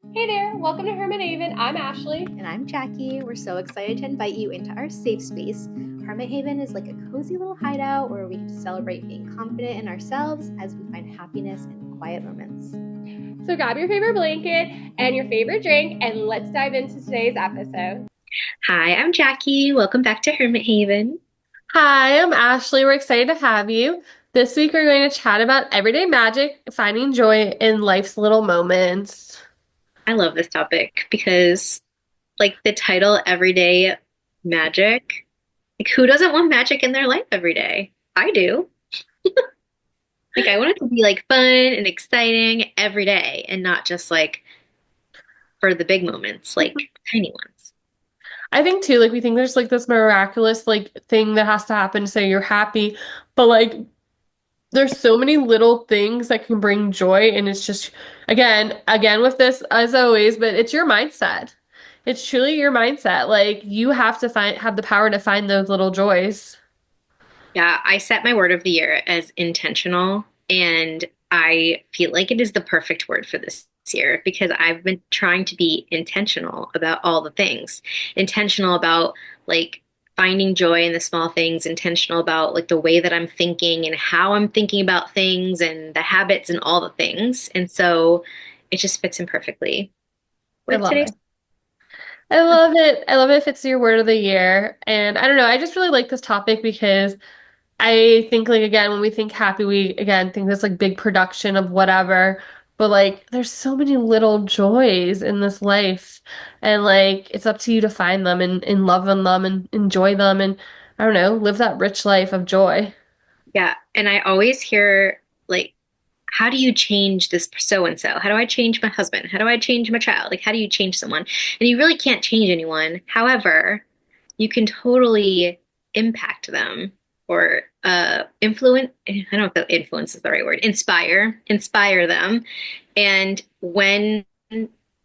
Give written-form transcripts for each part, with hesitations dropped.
Hey there, welcome to Hermit Haven. I'm Ashley. And I'm Jackie. We're so excited to invite you into our safe space. Hermit Haven is like a cozy little hideout where we get to celebrate being confident in ourselves as we find happiness in quiet moments. So grab your favorite blanket and your favorite drink, and let's dive into today's episode. Hi, I'm Jackie. Welcome back to Hermit Haven. Hi, I'm Ashley. We're excited to have you. This week we're going to chat about everyday magic, finding joy in life's little moments. I love this topic because, like the title, Everyday Magic, like who doesn't want magic in their life every day? I do. Like I want it to be like fun and exciting every day and not just like for the big moments, like tiny ones. I think too, like we think there's like this miraculous like thing that has to happen to say you're happy, but like there's so many little things that can bring joy, and it's just again with this as always, but it's your mindset. It's truly your mindset. Like you have to have the power to find those little joys. Yeah, I set my word of the year as intentional, and I feel like it is the perfect word for this year because I've been trying to be intentional about all the things. Intentional about like finding joy in the small things, intentional about like the way that I'm thinking and how I'm thinking about things and the habits and all the things. And so it just fits in perfectly I with love today's. it. I love it. I love it if it's your word of the year. And I don't know, I just really like this topic because I think like again when we think happy we again think this like big production of whatever, but like there's so many little joys in this life, and like it's up to you to find them and love in them and enjoy them, and I don't know, live that rich life of joy. Yeah. And I always hear like, how do you change this so and so? How do I change my husband? How do I change my child? Like, how do you change someone? And you really can't change anyone. However, you can totally impact them or influence. I don't know if the influence is the right word. Inspire them. And when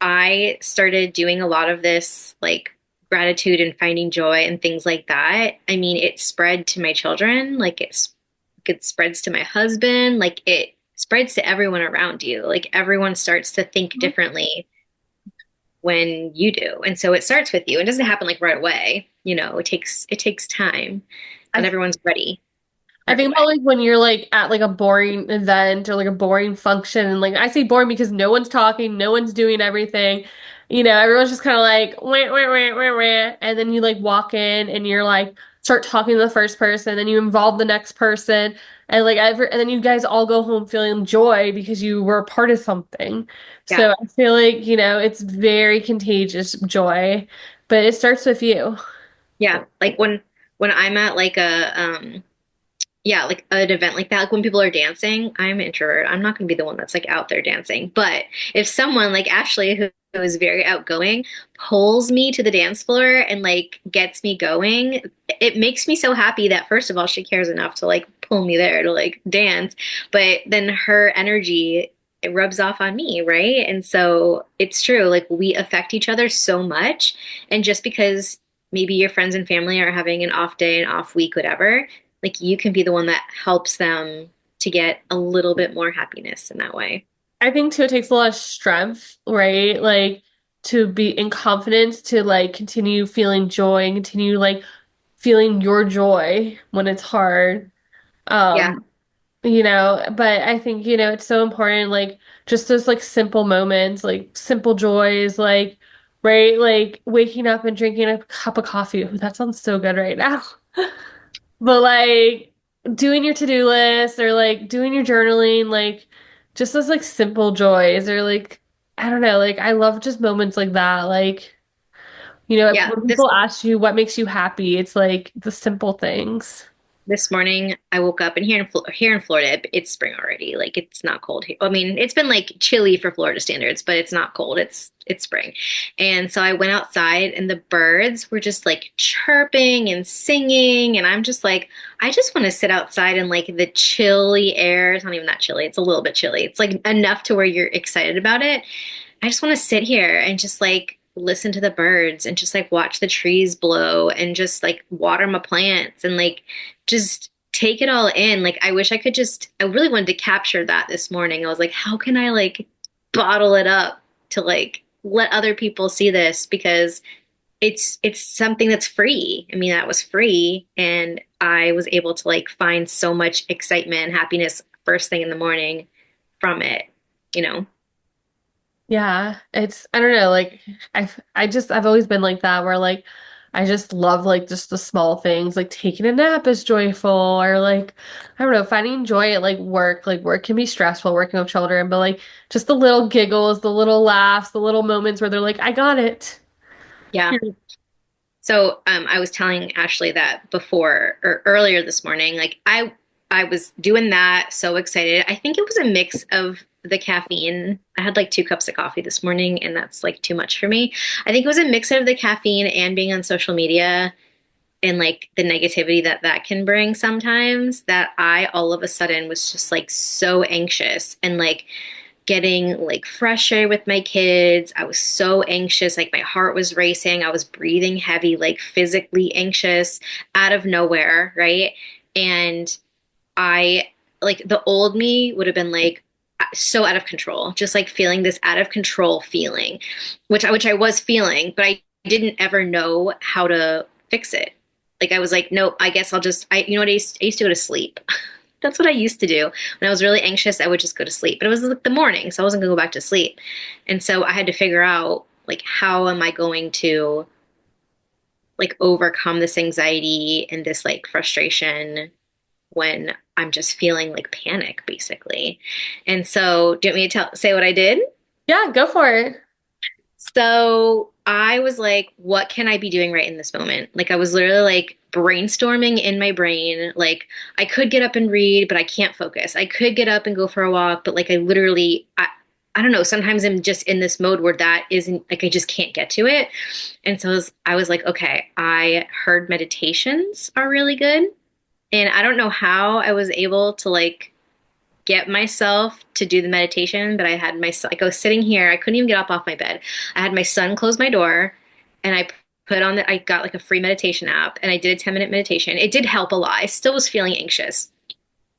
I started doing a lot of this, like gratitude and finding joy and things like that, I mean, it spread to my children. Like it spreads to my husband. Like it spreads to everyone around you. Like everyone starts to think Mhm. differently when you do. And so it starts with you. It doesn't happen like right away. It takes time. Not I everyone's ready I right think away. about like when you're like at like a boring event or like a boring function, and like I say boring because no one's talking, no one's doing everything. Everyone's just kind of like wah, wah, wah, wah, wah. And then you like walk in and you're like start talking to the first person, then you involve the next person, and and then you guys all go home feeling joy because you were a part of something. Yeah. So I feel like, it's very contagious joy, but it starts with you. Yeah. Like when I'm at like a yeah, like an event like that, like when people are dancing, I'm an introvert. I'm not going to be the one that's like out there dancing. But if someone like Ashley, who is very outgoing, pulls me to the dance floor and like gets me going, it makes me so happy that first of all, she cares enough to like pull me there to like dance. But then her energy, it rubs off on me, right? And so it's true. Like we affect each other so much. And just because maybe your friends and family are having an off day, an off week, whatever, like you can be the one that helps them to get a little bit more happiness in that way. I think too, it takes a lot of strength, right? Like to be in confidence to like continue feeling joy and continue like feeling your joy when it's hard. Yeah, Um, but I think, it's so important, like just those like simple moments, like simple joys, like right, like waking up and drinking a cup of coffee. Ooh, that sounds so good right now. But like doing your to-do list or like doing your journaling, like just those like simple joys or like I don't know, like I love just moments like that. Like, yeah. when This people ask you what makes you happy, it's like the simple things. This morning I woke up and here in Florida it's spring already. Like it's not cold here. I mean, it's been like chilly for Florida standards, but it's not cold. It's spring. And so I went outside and the birds were just like chirping and singing and I'm just like I just want to sit outside in like the chilly air. It's not even that chilly. It's a little bit chilly. It's like enough to where you're excited about it. I just want to sit here and just like listen to the birds and just like watch the trees blow and just like water my plants and like just take it all in. Like I wish I could just I really wanted to capture that this morning. I was like, how can I like bottle it up to like let other people see this because it's something that's free. I mean, that was free, and I was able to like find so much excitement and happiness first thing in the morning from it, you know? Yeah, I don't know, like I've always been like that where like I just love like just the small things, like taking a nap is joyful or like I don't know, finding joy at like work. Like work can be stressful working with children, but like just the little giggles, the little laughs, the little moments where they're like, I got it. Yeah. So I was telling Ashley that before or earlier this morning. Like I was doing that, so excited. I think it was a mix of the caffeine. I had like 2 cups of coffee this morning, and that's like too much for me. I think it was a mix of the caffeine and being on social media and like the negativity that that can bring sometimes that I all of a sudden was just like so anxious and like getting like fresh air with my kids. I was so anxious, like my heart was racing. I was breathing heavy, like physically anxious out of nowhere, right? And I like the old me would have been like so out of control, just like feeling this out of control feeling, which I was feeling, but I didn't ever know how to fix it. Like I was like, nope, I guess I'll just I you know what I used to go to sleep. That's what I used to do. When I was really anxious, I would just go to sleep. But it was like the morning, so I wasn't gonna go back to sleep. And so I had to figure out like how am I going to like overcome this anxiety and this like frustration when I'm just feeling like panic basically. And so, do you want me to say what I did? Yeah, go for it. So I was like, what can I be doing right in this moment? Like I was literally like brainstorming in my brain. Like I could get up and read, but I can't focus. I could get up and go for a walk, but like I don't know, sometimes I'm just in this mode where that isn't like I just can't get to it. And so I was like, okay, I heard meditations are really good. And I don't know how I was able to like get myself to do the meditation, but I had my like I was sitting here, I couldn't even get up off my bed. I had my son close my door and I got like a free meditation app and I did a 10-minute meditation. It did help a lot. I still was feeling anxious.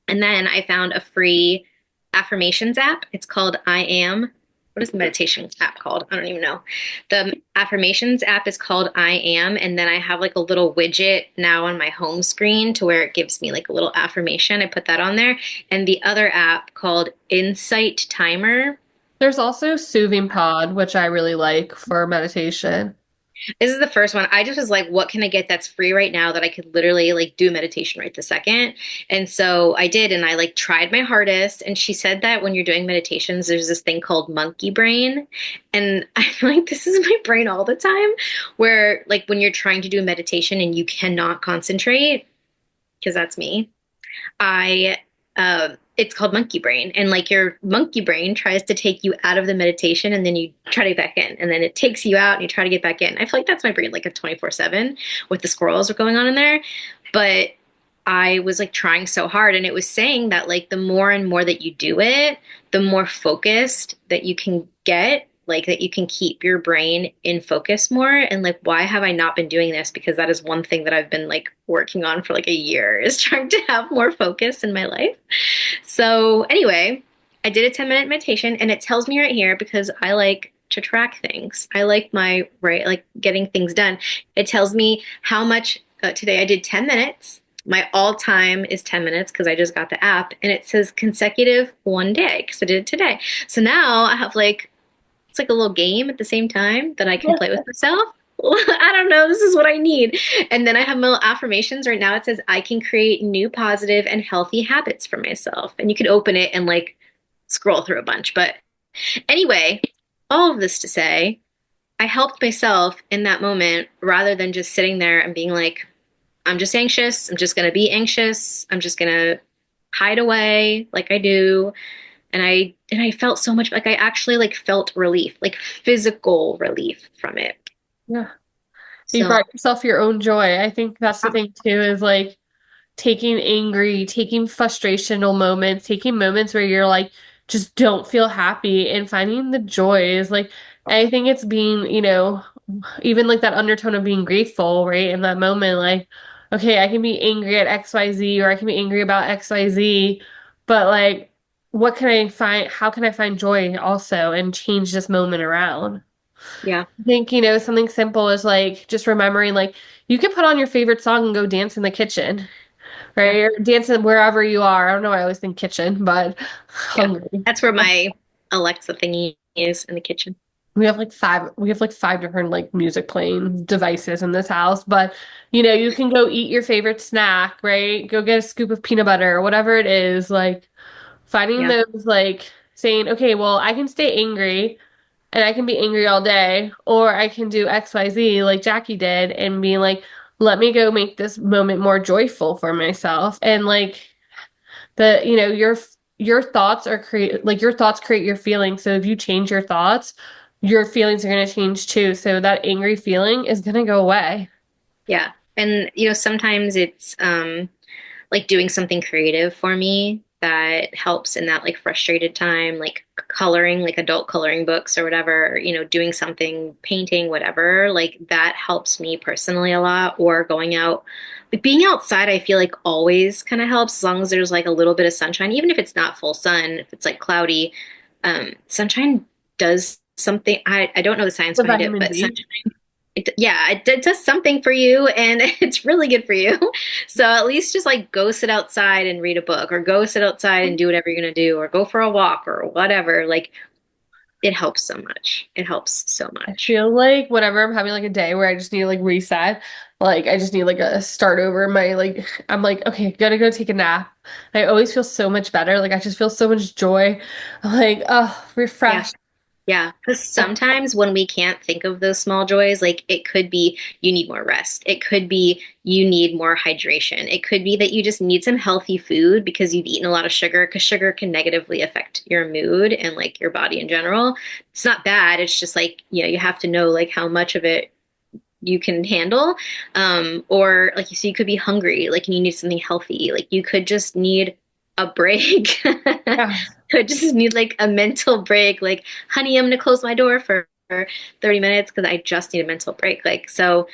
And then I found a free affirmations app. It's called I Am. What is the meditation app called? I don't even know. The affirmations app is called I Am. And then I have like a little widget now on my home screen to where it gives me like a little affirmation. I put that on there. And the other app called Insight Timer. There's also Soothing Pod, which I really like for meditation. This is the first one. I just was like, what can I get that's free right now that I could literally like do meditation right this second? And so I did, and I like tried my hardest. And she said that when you're doing meditations, there's this thing called monkey brain. And I feel like this is my brain all the time, where like when you're trying to do a meditation and you cannot concentrate, because that's me. I it's called monkey brain, and like your monkey brain tries to take you out of the meditation, and then you try to get back in, and then it takes you out, and you try to get back in. I feel like that's my brain, like a 24/7 with the squirrels going on in there. But I was like trying so hard, and it was saying that like the more and more that you do it, the more focused that you can get, like that you can keep your brain in focus more. And like, why have I not been doing this? Because that is one thing that I've been like working on for like a year is trying to have more focus in my life. So anyway, I did a 10-minute meditation and it tells me right here because I like to track things. I like my right, like getting things done. It tells me how much today I did 10 minutes. My all time is 10 minutes because I just got the app and it says consecutive one day because I did it today. So now I have like, it's like a little game at the same time that I can play with myself. I don't know. This is what I need. And then I have my little affirmations. Right now it says, I can create new positive and healthy habits for myself. And you can open it and like scroll through a bunch. But anyway, all of this to say, I helped myself in that moment rather than just sitting there and being like, I'm just anxious. I'm just going to be anxious. I'm just going to hide away like I do. And I felt so much like I actually like felt relief, like physical relief from it. Yeah. You So brought yourself your own joy. I think that's the thing too, is like taking angry, taking frustrational moments, taking moments where you're like, just don't feel happy and finding the joy is like, I think it's being, even like that undertone of being grateful, right? In that moment, like, okay, I can be angry at XYZ or I can be angry about XYZ, but like, what can I find? How can I find joy also and change this moment around? Yeah. I think, something simple is like just remembering like you can put on your favorite song and go dance in the kitchen, Yeah. right? Or dance in wherever you are. I don't know why I always think kitchen, but Yeah. hungry. That's where my Alexa thingy is in the kitchen. We have like five different like music playing devices in this house, but you can go eat your favorite snack, right? Go get a scoop of peanut butter or whatever it is, like finding Yeah. those like saying, okay, well, I can stay angry and I can be angry all day, or I can do XYZ like Jackie did and be like, let me go make this moment more joyful for myself. And like your thoughts are create like your thoughts create your feelings. So if you change your thoughts, your feelings are going to change too. So that angry feeling is going to go away. Yeah. And sometimes it's like doing something creative for me that helps in that like frustrated time, like coloring, like adult coloring books or whatever, doing something, painting, whatever, like that helps me personally a lot. Or going out, like being outside, I feel like always kind of helps as long as there's like a little bit of sunshine, even if it's not full sun, if it's like cloudy. Sunshine does something. I don't know the science The behind it, vitamin but D. yeah, it does something for you and it's really good for you. So at least just like go sit outside and read a book or go sit outside and do whatever you're going to do or go for a walk or whatever. Like it helps so much. It helps so I much. feel like whenever I'm having like a day where I just need to like reset, like I just need like a start over my like I'm like, okay, gotta go take a nap. I always feel so much better. Like I just feel so much joy. I'm like, oh, Yeah. refreshed. Yeah, because sometimes when we can't think of those small joys, like it could be you need more rest. It could be you need more hydration. It could be that you just need some healthy food because you've eaten a lot of sugar, because sugar can negatively affect your mood and like your body in general. It's not bad. It's just like, you have to know like how much of it you can handle. Or like you see, you could be hungry, like and you need something healthy. Like you could just need a break. Yeah. Could just need like a mental break. Like, honey, I'm gonna close my door for 30 minutes because I just need a mental break. Like, so,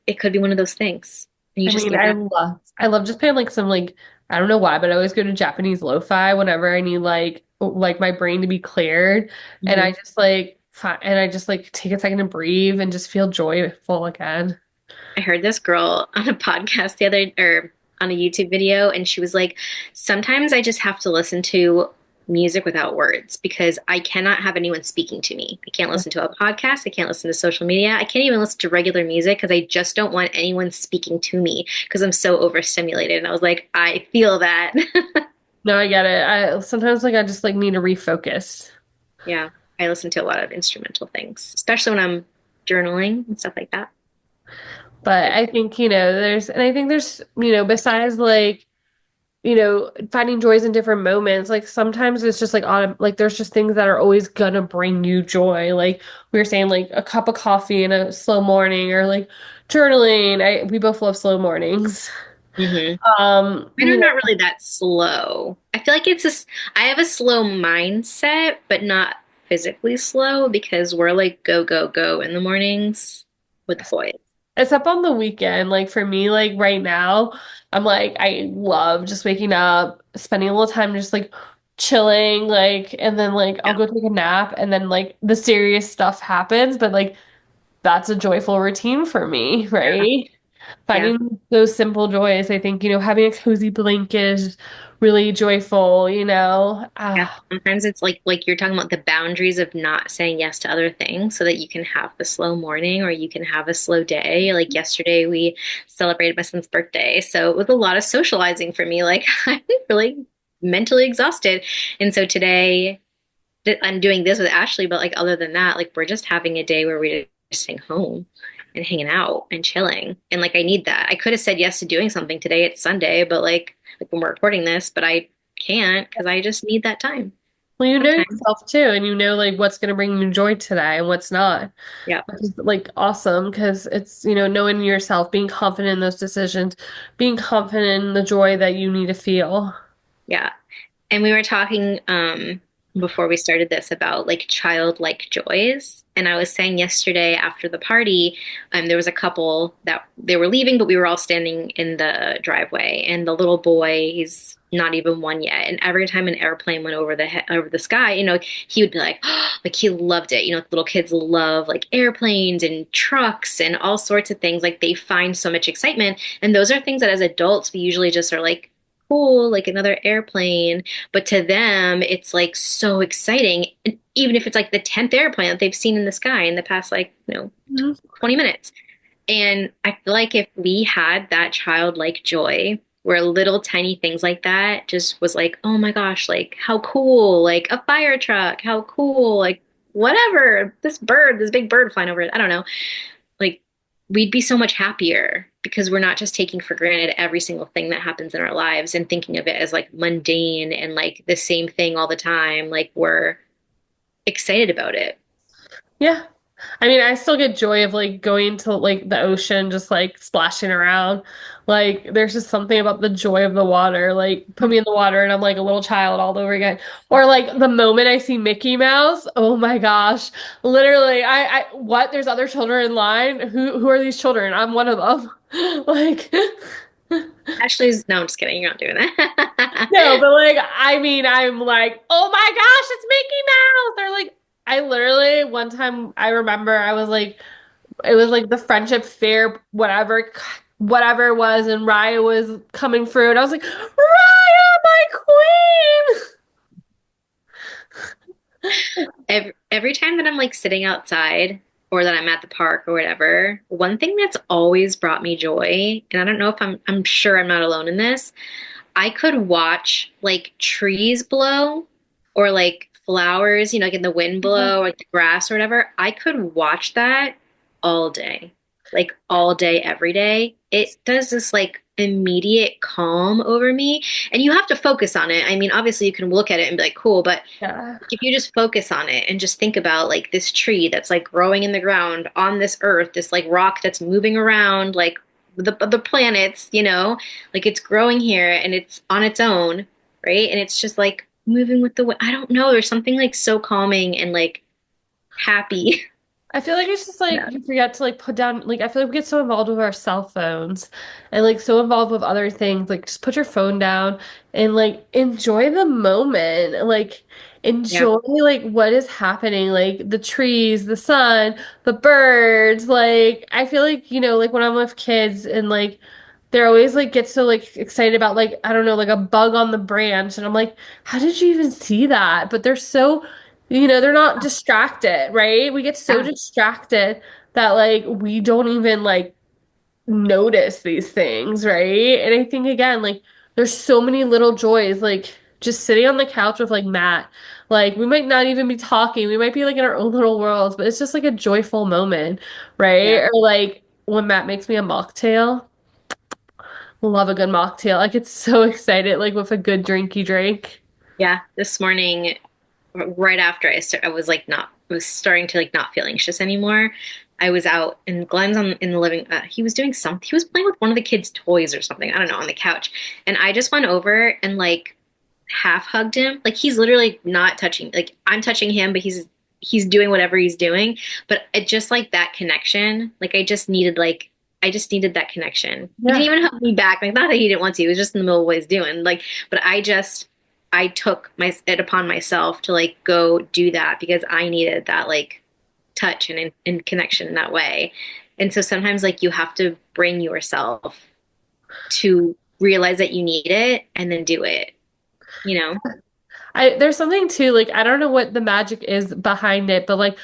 it could be one of those things. And you I just mean, need that. I love just playing like some like I don't know why, but I always go to Japanese lo-fi whenever I need like my brain to be cleared, and Mhm. I just like take a second to breathe and just feel joyful again. I heard this girl on a podcast the other, or on a YouTube video, and she was like, sometimes I just have to listen to music without words because I cannot have anyone speaking to me. I can't listen to a podcast. I can't listen to social media. I can't even listen to regular music because I just don't want anyone speaking to me because I'm so overstimulated. And I was like, I feel that. No, I get it. I sometimes like I just like need to refocus. Yeah, I listen to a lot of instrumental things, especially when I'm journaling and stuff like that. But I think, besides like, finding joys in different moments, like sometimes it's just like like there's just things that are always gonna bring you joy. Like we were saying, like a cup of coffee and a slow morning or like journaling. We both love slow mornings. Hmm. Um, Mine you are know, not really that slow. I feel like I have a slow mindset, but not physically slow because we're like go, go, go in the mornings with the boys. except on the weekend, like for me, like right now, I'm like I love just waking up, spending a little time just like chilling, like and then like I'll Yeah, go take a nap and then like the serious stuff happens, but like that's a joyful routine for me, yeah, right? yeah. Finding those simple joys, I think, having a cozy blanket is really joyful, you know. Yeah, sometimes it's like you're talking about the boundaries of not saying yes to other things so that you can have the slow morning or you can have a slow day. Like yesterday, we celebrated my son's birthday. So it was a lot of socializing for me. Like I'm really mentally exhausted. And so today I'm doing this with Ashley, but like other than that, like we're just having a day where we're just staying home and hanging out and chilling. And like I need that. I could have said yes to doing something today. It's Sunday, but like when we're recording this, but I can't because I just need that time Well, you know sometimes. yourself too, and you know like what's gonna bring you joy today and what's not. Yeah. Which is like awesome because it's, knowing yourself, being confident in those decisions, being confident in the joy that you need to feel. Yeah. And we were talking before we started this about like childlike joys. And I was saying yesterday after the party, there was a couple that they were leaving, but we were all standing in the driveway. And the little boy, he's not even one yet. And every time an airplane went over over the sky, he would be like, like he loved it. Little kids love like airplanes and trucks and all sorts of things. Like they find so much excitement. And those are things that as adults we usually just are like, cool, like another airplane. But to them, it's like so exciting. And even if it's like the 10th airplane that they've seen in the sky in the past, like, 20 minutes. And I feel like if we had that childlike joy, where little tiny things like that just was like, oh my gosh, like how cool, like a fire truck, how cool, like whatever, this big bird flying over it. I don't know. Like we'd be so much happier because we're not just taking for granted every single thing that happens in our lives and thinking of it as like mundane and like the same thing all the time. Like we're excited about it. Yeah. I mean, I still get joy of like going to like the ocean, just like splashing around. Like, there's just something about the joy of the water. Like, put me in the water and I'm like a little child all over again. Or like the moment I see Mickey Mouse, oh my gosh. Literally, what? There's other children in line? Who are these children? I'm one of them. Like, Ashley's, no, I'm just kidding. You're not doing that. no, but like, I mean, I'm like, oh my gosh, it's Mickey Mouse. They're like, I literally one time I remember I was like, it was like the friendship fair, whatever it was, and Raya was coming through, and I was like, Raya, my queen. Every time that I'm like sitting outside or that I'm at the park or whatever, one thing that's always brought me joy, and I don't know if I'm sure I'm not alone in this, I could watch like trees blow or like flowers, like in the wind blow, like the grass or whatever. I could watch that all day, like all day, every day. It does this like immediate calm over me. And you have to focus on it. I mean, obviously you can look at it and be like, cool, but Yeah. if you just focus on it and just think about like this tree that's like growing in the ground on this earth, this like rock that's moving around, like the planets, like it's growing here and it's on its own, right? And it's just like moving with the wind. I don't know. There's something like so calming and like happy. I feel like it's just like Yeah. you forget to like put down like I feel like we get so involved with our cell phones and like so involved with other things. Like just put your phone down and like enjoy the moment. Like Yeah. enjoy like what is happening, like the trees, the sun, the birds. Like I feel like, like when I'm with kids and like they're always like get so like excited about like I don't know, like a bug on the branch and I'm like, how did you even see that? But they're so they're not distracted, right? We get so Yeah. distracted that like we don't even like notice these things, right? And I think again, like there's so many little joys, like just sitting on the couch with like Matt. Like we might not even be talking. We might be like in our own little worlds, but it's just like a joyful moment, right? Yeah. Or like when Matt makes me a mocktail. Love a good mocktail. I get so excited like with a good drinky drink. Yeah. This morning, right after I was like not, I was starting to like not feel anxious anymore. I was out and Glenn's in the living. He was doing something. He was playing with one of the kids' toys or something. I don't know, on the couch, and I just went over and like half hugged him. Like he's literally not touching. Like I'm touching him, but he's doing whatever he's doing. But it just like that connection. Like I just needed that connection. He didn't Yeah. even hug me back. Like not that he didn't want to. He was just in the middle of what he's doing. Like, but I took it upon myself to like go do that because I needed that like touch and connection in that way. And so sometimes like you have to bring yourself to realize that you need it and then do it, you know? There's something too, like I don't know what the magic is behind it, but like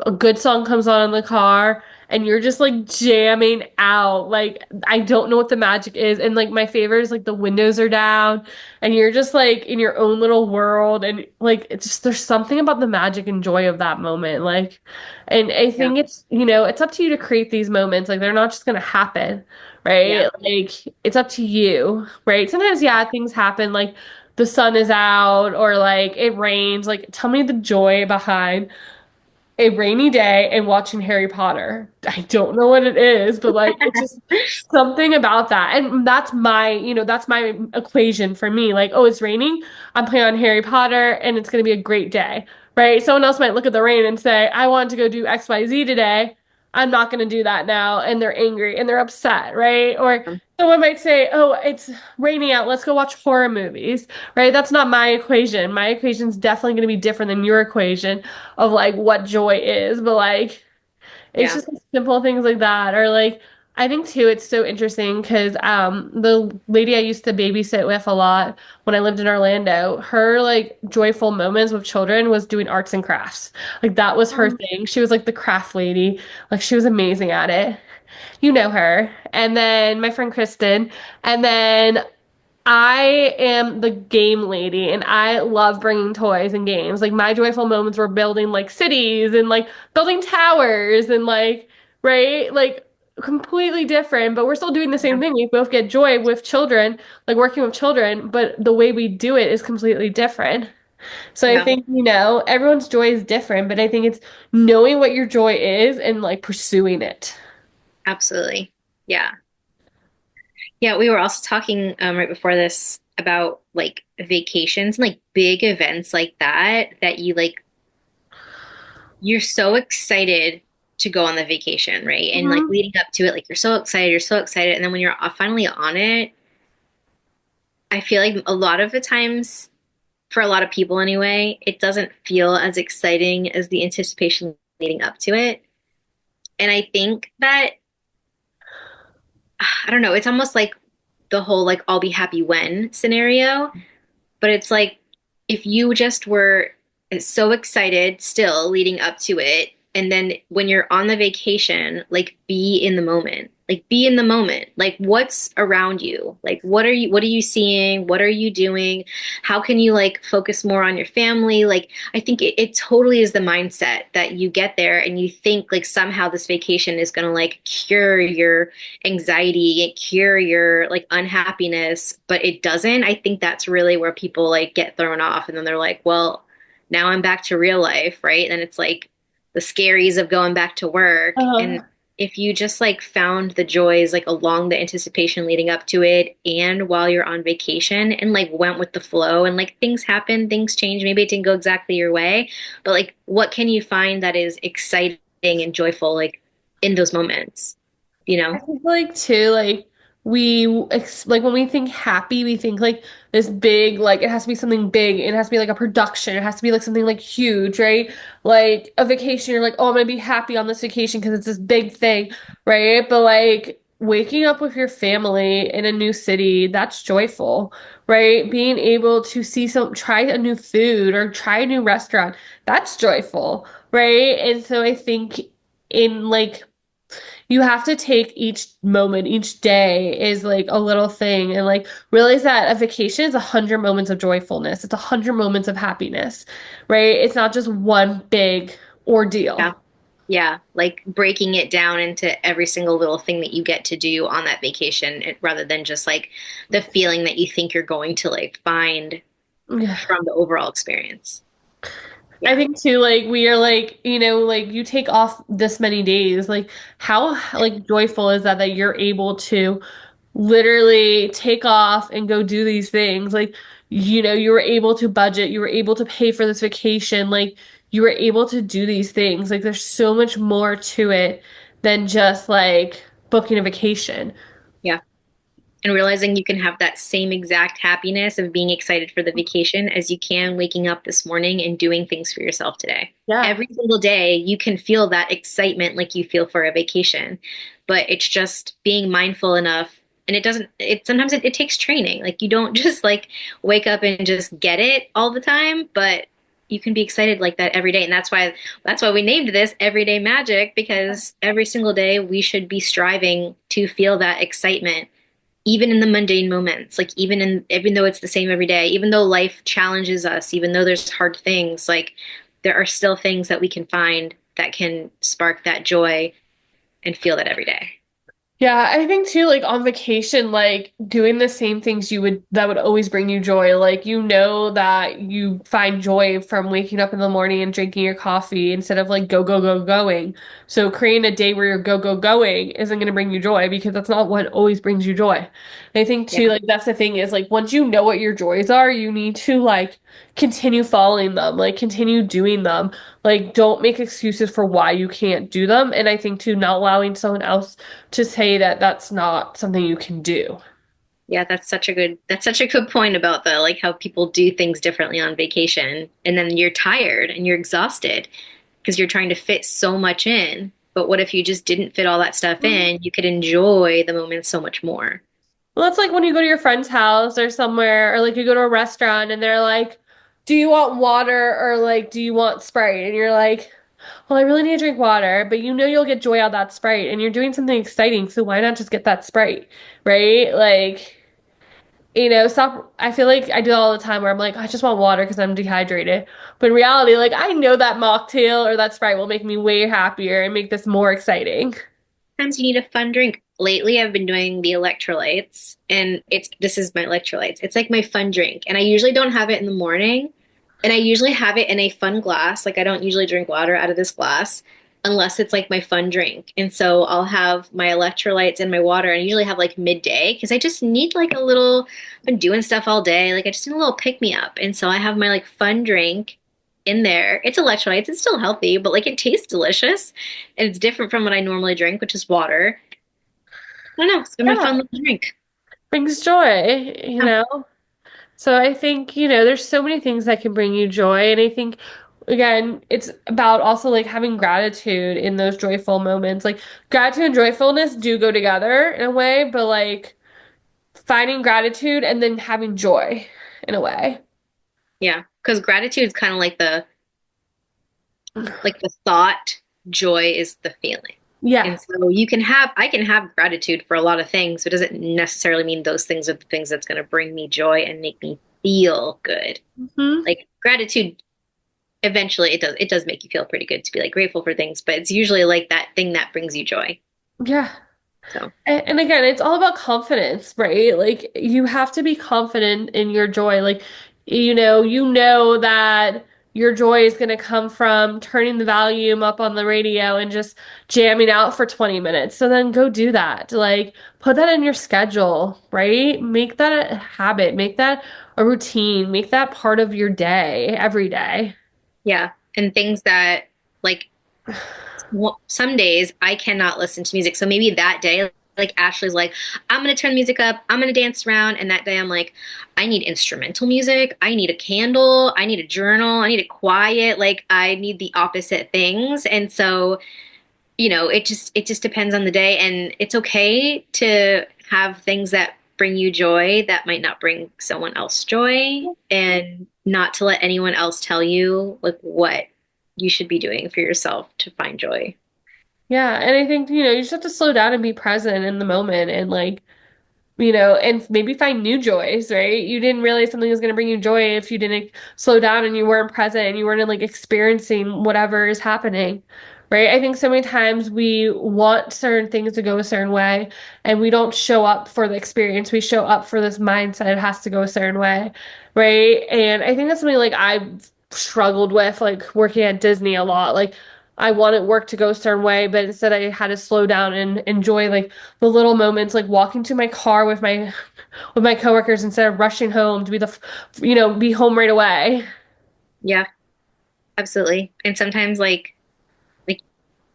a good song comes on in the car and you're just like jamming out. Like I don't know what the magic is. And like my favorite is like the windows are down and you're just like in your own little world and like it's just there's something about the magic and joy of that moment. Like and I Yeah. think it's up to you to create these moments. Like they're not just gonna happen, Yeah. right? Like it's up to you, right? Sometimes yeah, things happen like the sun is out or like it rains. Like, tell me the joy behind a rainy day and watching Harry Potter. I don't know what it is, but like it's just something about that. And that's my equation for me. Like, oh, it's raining. I'm playing on Harry Potter and it's going to be a great day, right? Someone else might look at the rain and say, I want to go do XYZ today. I'm not going to do that now. And they're angry and they're upset, right? Or Um, someone might say, oh, it's raining out. Let's go watch horror movies, right? That's not my equation. My equation is definitely going to be different than your equation of like what joy is. But like, it's yeah. just simple things like that. Or like, I think too, it's so interesting because the lady I used to babysit with a lot when I lived in Orlando, her like joyful moments with children was doing arts and crafts. Like that was her Um, thing. She was like the craft lady. Like she was amazing at it. You know her. And then my friend Kristen. And then I am the game lady and I love bringing toys and games. Like my joyful moments were building like cities and like building towers and like, right? Like completely different, but we're still doing the yeah. same thing. We both get joy with children, like working with children, but the way we do it is completely different. So I Yeah. think, everyone's joy is different, but I think it's knowing what your joy is and like pursuing it. Absolutely. Yeah. Yeah, we were also talking right before this about like vacations and like big events like that that you like you're so excited to go on the vacation, right? And like Mhm. leading up to it, like you're so excited, and then when you're finally on it, I feel like a lot of the times for a lot of people anyway, it doesn't feel as exciting as the anticipation leading up to it. And I think that I don't know, it's almost like the whole like I'll be happy when scenario. But it's like if you just were so excited still leading up to it, and then when you're on the vacation, like be in the moment. Like be in the moment. Like what's around you? Like what are you seeing? What are you doing? How can you like focus more on your family? Like I think it totally is the mindset that you get there and you think like somehow this vacation is gonna like cure your anxiety, it cure your like unhappiness, but it doesn't. I think that's really where people like get thrown off and then they're like, well, now I'm back to real life, right? And it's like the scaries of going back to work. And Uh, if you just like found the joys like along the anticipation leading up to it and while you're on vacation and like went with the flow and like things happen, things change, maybe it didn't go exactly your way, but like what can you find that is exciting and joyful like in those moments, you I know? think like too, like like when we think happy, we think like this big, like it has to be something big. It has to be like a production. It has to be like something like huge, right? Like a vacation, you're like, oh, I'm gonna be happy on this vacation because it's this big thing, right? But like waking up with your family in a new city, that's joyful, right? Being able to try a new food or try a new restaurant, that's joyful, right? And so I think in like you have to take each moment, each day is like a little thing and like realize that a vacation is 100 moments of joyfulness. It's 100 moments of happiness, right? It's not just one big Yeah. ordeal. Yeah, like breaking it down into every single little thing that you get to do on that vacation rather than just like the feeling that you think you're going to like find Yeah. from the overall experience. I Yeah. think too, like we are like, like you take off this many days, like how like joyful is that you're able to literally take off and go do these things. Like, you were able to budget, you were able to pay for this vacation, like you were able to do these things. Like there's so much more to it than just like booking a vacation. Yeah. And realizing you can have that same exact happiness of being excited for the vacation as you can waking up this morning and doing things for yourself today. Yeah. Every single day, you can feel that excitement like you feel for a vacation, but it's just being mindful enough. And it doesn't, it sometimes it takes training. Like you don't just like wake up and just get it all the time, but you can be excited like that every day. And that's why we named this Everyday Magic, because every single day we should be striving to feel that excitement even in the mundane moments, like even though it's the same every day, even though life challenges us, even though there's hard things, like there are still things that we can find that can spark that joy and feel that every day. Yeah, I think too, like on vacation, like doing the same things that would always bring you joy. Like you know that you find joy from waking up in the morning and drinking your coffee instead of like go, go, go, going. So creating a day where you're go, go, going isn't gonna bring you joy because that's not what always brings you joy. And I think too, Yeah. like that's the thing is like once you know what your joys are, you need to like continue following them, like continue doing them. Like don't make excuses for why you can't do them. And I think too, not allowing someone else to say that that's not something you can do. Yeah, that's such a good point about the like how people do things differently on vacation and then you're tired and you're exhausted because you're trying to fit so much in. But what if you just didn't fit all that stuff Mhm. in? You could enjoy the moment so much more. Well, that's like when you go to your friend's house or somewhere, or like you go to a restaurant and they're like, do you want water or like, do you want Sprite? And you're like, well, I really need to drink water, but you know you'll get joy out of that Sprite and you're doing something exciting, so why not just get that Sprite, right? Like, stop. I feel like I do that all the time where I'm like, I just want water because I'm dehydrated. But in reality, like, I know that mocktail or that Sprite will make me way happier and make this more exciting. Sometimes you need a fun drink. Lately, I've been doing the electrolytes, and it's this is my electrolytes. It's like my fun drink, and I usually don't have it in the morning, and I usually have it in a fun glass. Like I don't usually drink water out of this glass unless it's like my fun drink. And so I'll have my electrolytes and my water, and I usually have like midday because I just need like a little. I've been doing stuff all day, like I just need a little pick me up, and so I have my like fun drink in there. It's electrolytes. It's still healthy, but like it tastes delicious. And it's different from what I normally drink, which is water. I don't know. It's been my Yeah, fun little drink. brings joy, you Yeah. know? So I think, there's so many things that can bring you joy. And I think, again, it's about also like having gratitude in those joyful moments. Like gratitude and joyfulness do go together in a way, but like finding gratitude and then having joy in a way. Yeah. Because gratitude is kind of like the thought, joy is the feeling. Yeah. And so I can have gratitude for a lot of things. It doesn't necessarily mean those things are the things that's going to bring me joy and make me feel good. Hmm. Like gratitude, eventually it does make you feel pretty good to be like grateful for things, but it's usually like that thing that brings you joy. Yeah. So And again, it's all about confidence, right? Like you have to be confident in your joy. Like, you know that your joy is going to come from turning the volume up on the radio and just jamming out for 20 minutes. So then go do that. Like, put that in your schedule, right? Make that a habit, make that a routine, make that part of your day every day. yeah. And things that like some days I cannot listen to music. So maybe that day, like Ashley's like, I'm gonna turn the music up, I'm gonna dance around, and that day I'm like, I need instrumental music, I need a candle, I need a journal, I need it quiet, like I need the opposite things. And so, it just depends on the day, and it's okay to have things that bring you joy that might not bring someone else joy, and not to let anyone else tell you like what you should be doing for yourself to find joy. Yeah, and I think, you just have to slow down and be present in the moment and like and maybe find new joys, right? You didn't realize something was going to bring you joy if you didn't slow down and you weren't present and you weren't like experiencing whatever is happening, right? I think so many times we want certain things to go a certain way and we don't show up for the experience. We show up for this mindset it has to go a certain way, right? And I think that's something like I've struggled with, like working at Disney a lot. Like I wanted work to go a certain way, but instead I had to slow down and enjoy like the little moments, like walking to my car with my coworkers instead of rushing home to be home right away. Yeah, absolutely. And sometimes like I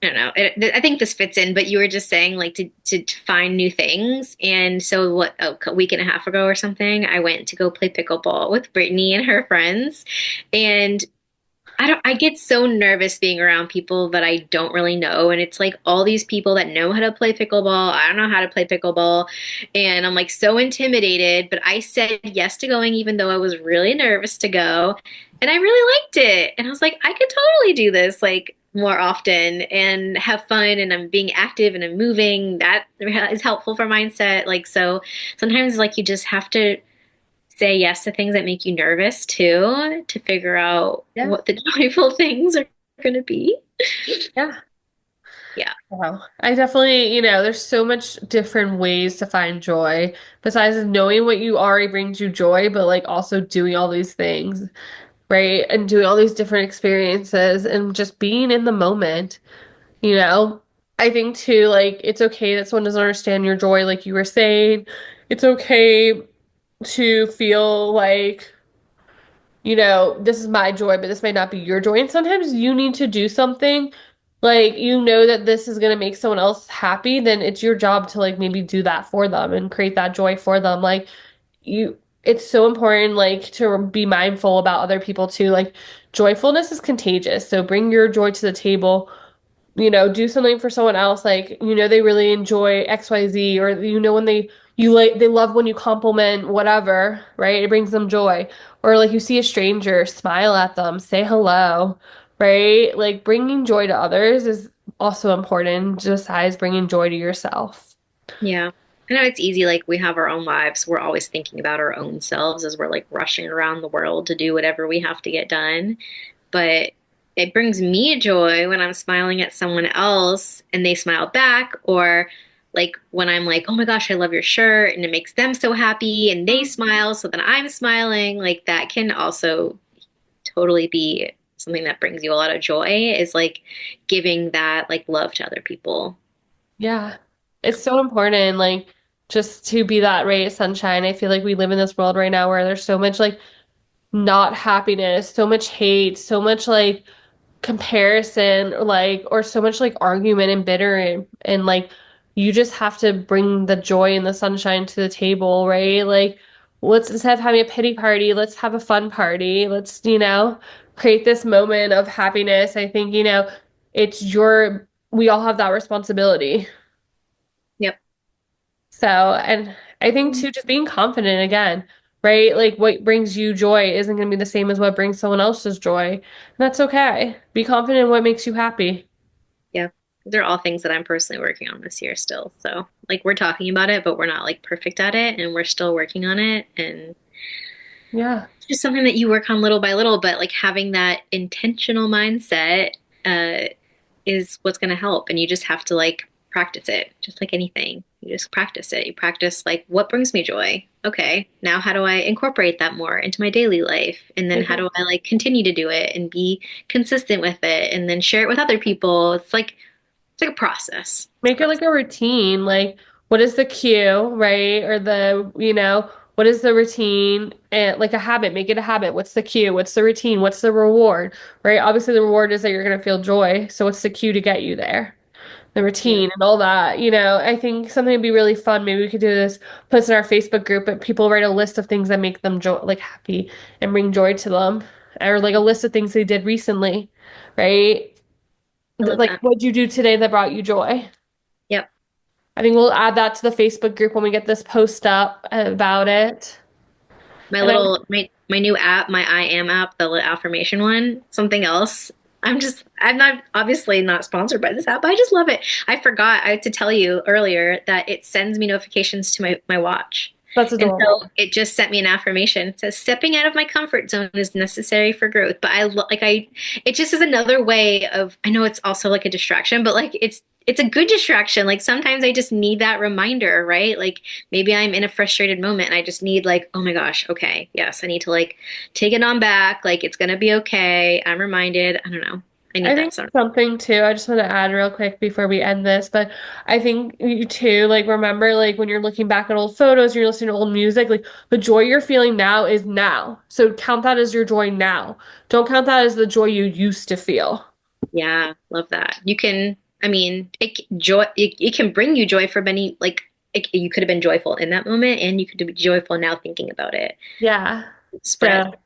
don't know. I think this fits in, but you were just saying like to find new things. And so what a week and a half ago or something, I went to go play pickleball with Brittany and her friends. And I get so nervous being around people that I don't really know. And it's like all these people that know how to play pickleball. I don't know how to play pickleball. And I'm like so intimidated, but I said yes to going even though I was really nervous to go. And I really liked it. And I was like, I could totally do this like more often and have fun. And I'm being active and I'm moving. That is helpful for mindset. Like, so sometimes like you just have to say yes to things that make you nervous too, to figure out Yeah. what the joyful things are going to be. Yeah. Yeah. Wow. I definitely, there's so much different ways to find joy besides knowing what you already brings you joy, but like also doing all these things, right? And doing all these different experiences and just being in the moment, you know? I think too, like, it's okay that someone doesn't understand your joy, like you were saying. It's okay to feel like this is my joy, but this might not be your joy. And sometimes you need to do something like that this is gonna make someone else happy, then it's your job to like maybe do that for them and create that joy for them. Like it's so important like to be mindful about other people too. Like joyfulness is contagious. So bring your joy to the table, do something for someone else. Like, they really enjoy XYZ, or when they love when you compliment whatever, right? It brings them joy. Or like you see a stranger, smile at them, say hello, right? Like bringing joy to others is also important, just as bringing joy to yourself. Yeah. I know it's easy, like we have our own lives. We're always thinking about our own selves as we're like rushing around the world to do whatever we have to get done. But it brings me joy when I'm smiling at someone else and they smile back, or like when I'm like, oh my gosh, I love your shirt, and it makes them so happy and they smile, so then I'm smiling. Like that can also totally be something that brings you a lot of joy, is like giving that like love to other people. Yeah. It's so important, like, just to be that ray of sunshine. I feel like we live in this world right now where there's so much, like, not happiness, so much hate, so much, like, comparison, or so much, like, argument and bitter, and like, you just have to bring the joy and the sunshine to the table, right? Like, let's, instead of having a pity party, let's have a fun party. Let's, create this moment of happiness. I think, we all have that responsibility. Yep. So, and I think too, just being confident again, right? Like what brings you joy isn't going to be the same as what brings someone else's joy. And that's okay. Be confident in what makes you happy. Yeah. They're all things that I'm personally working on this year still. So, like, we're talking about it, but we're not like perfect at it, and we're still working on it. And Yeah. it's just something that you work on little by little, but like having that intentional mindset uh, is what's going to help. And you just have to like practice it, just like anything. You just practice it. You practice like, what brings me joy? Okay, now how do I incorporate that more into my daily life? And then Make how it, do I like continue to do it and be consistent with it and then share it with other people? It's like a process. It's a make it like process. a routine. Like, what is the cue, right? Or what is the routine? And like a habit, make it a habit. What's the cue? What's the routine? What's the reward, right? Obviously, the reward is that you're going to feel joy. So, what's the cue to get you there? The Yeah. routine and all that. I think something would be really fun. Maybe we could do this, post in our Facebook group, but people write a list of things that make them joy, like happy and bring joy to them, or like a list of things they did recently, right? I love Like, that. what'd you do today that brought you joy? Yep. I think we'll add that to the Facebook group when we get this post up about it. My And I, little my new app, my I am app, the little affirmation one, something else. I'm not obviously not sponsored by this app, but I just love it. I forgot to tell you earlier that it sends me notifications to my watch. that's And adorable. so it just sent me an affirmation. It says stepping out of my comfort zone is necessary for growth. But it just is another way of, I know it's also like a distraction, but like it's a good distraction. Like sometimes I just need that reminder, right? Like maybe I'm in a frustrated moment and I just need like, oh my gosh, okay, yes, I need to like take it on back. Like it's gonna be okay. I'm reminded. I don't know. I I need that think sort of. something too, I just want to add real quick before we end this, but I think you too, like, remember, like, when you're looking back at old photos, you're listening to old music, like, the joy you're feeling now is now. So count that as your joy now. Don't count that as the joy you used to feel. Yeah, love that. You can, I mean, it can bring you joy for many, like you could have been joyful in that moment and you could be joyful now thinking about it. Yeah. Spread. So,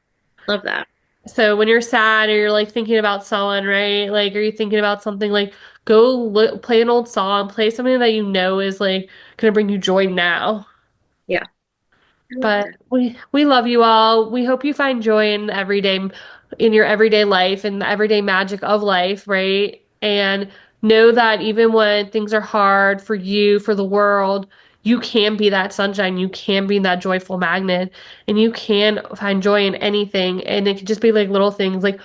Love that. so when you're sad or you're like thinking about someone, right? Like, are you thinking about something like go look, play an old song, play something that you know is like gonna bring you joy now. Yeah, I love But that. we love you all. We hope you find joy in your everyday life and the everyday magic of life, right? And know that even when things are hard for you, for the world, you can be that sunshine. You can be that joyful magnet, and you can find joy in anything. And it could just be like little things like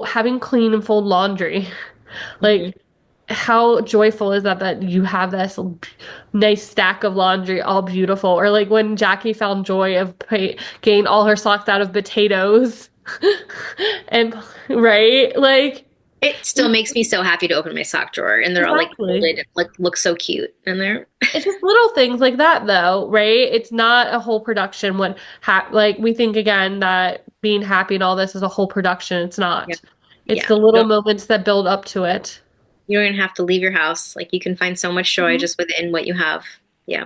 having clean and fold laundry. Hmm. Like how joyful is that you have this nice stack of laundry all beautiful, or like when Jackie found joy of getting all her socks out of potatoes and right, like It still makes me so happy to open my sock drawer and they're all like Exactly. folded and look so cute and they're It's just little things like that, though, right? It's not a whole production. When like we think again that being happy and all this is a whole production. It's yeah. not. It's Yeah. the little moments that build up to it. You don't even have to leave your house. Like you can find so much joy Mhm. just within what you have. Yeah.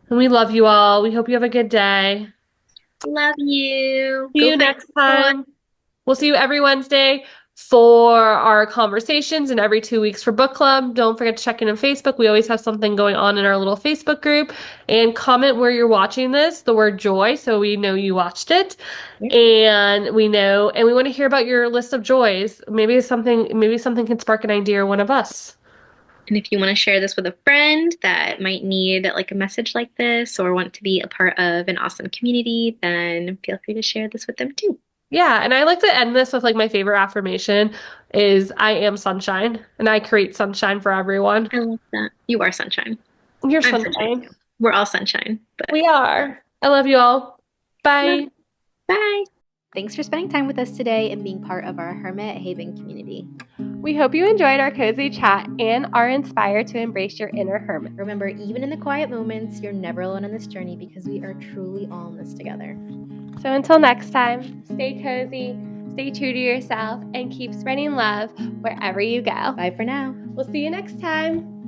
And we love you all. We hope you have a good day. Love you. See Go you find next joy. time. We'll see you every Wednesday for our conversations and every 2 weeks for book club. Don't forget to check in on Facebook. We always have something going on in our little Facebook group. And comment where you're watching this, the word joy, so we know you watched it. Yeah. And we know, and we want to hear about your list of joys. Maybe something can spark an idea or one of us. And if you want to share this with a friend that might need like a message like this or want to be a part of an awesome community, then feel free to share this with them too. Yeah, and I like to end this with like my favorite affirmation is I am sunshine and I create sunshine for everyone. I love that. You are sunshine. You're I'm sunshine sunshine. too. We're all sunshine, but We are. I love you all. love. Bye. Bye. Thanks for spending time with us today and being part of our Hermit Haven community. We hope you enjoyed our cozy chat and are inspired to embrace your inner hermit. Remember, even in the quiet moments, you're never alone on this journey because we are truly all in this together. So until next time, stay cozy, stay true to yourself, and keep spreading love wherever you go. Bye for now. We'll see you next time.